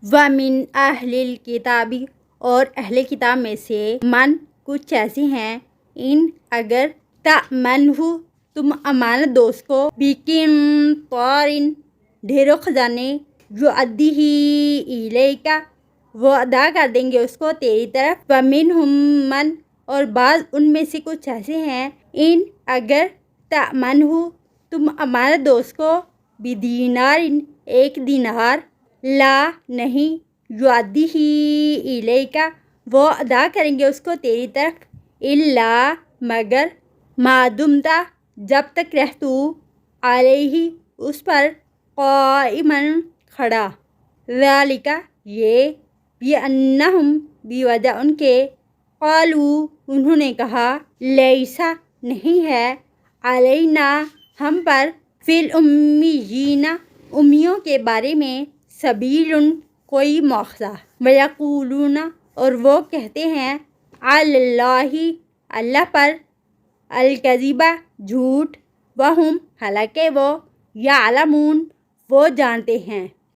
وَمِنْ أَهْلِ الْكِتَابِ اور اہل کتاب میں سے من کچھ ایسی ہیں ان اگر تأمنہ تم امانت دو اس کو بقنطار ڈھیروں خزانے یؤدیہ الیک وہ ادا کر دیں گے اس کو تیری طرف ومنہم من اور بعض ان میں سے کچھ ایسے ہیں ان اگر تأمنہ تم امانت دو اس کو بدینار ایک دینار لا نہیں یؤدیہ الیک وہ ادا کریں گے اس کو تیری طرف الا مگر ما دمتا جب تک رہ تو علیہ اس پر قائما کھڑا ذالک یہ بأنہم بوجہ ان کے قالوا انہوں نے کہا لیسا نہیں ہے علینا ہم پر فی الامیین امیوں کے بارے میں سبیل کوئی مواخذہ ویقولون اور وہ کہتے ہیں علی اللہ اللہ پر الکذب جھوٹ وہم حالانکہ وہ یعلمون وہ جانتے ہیں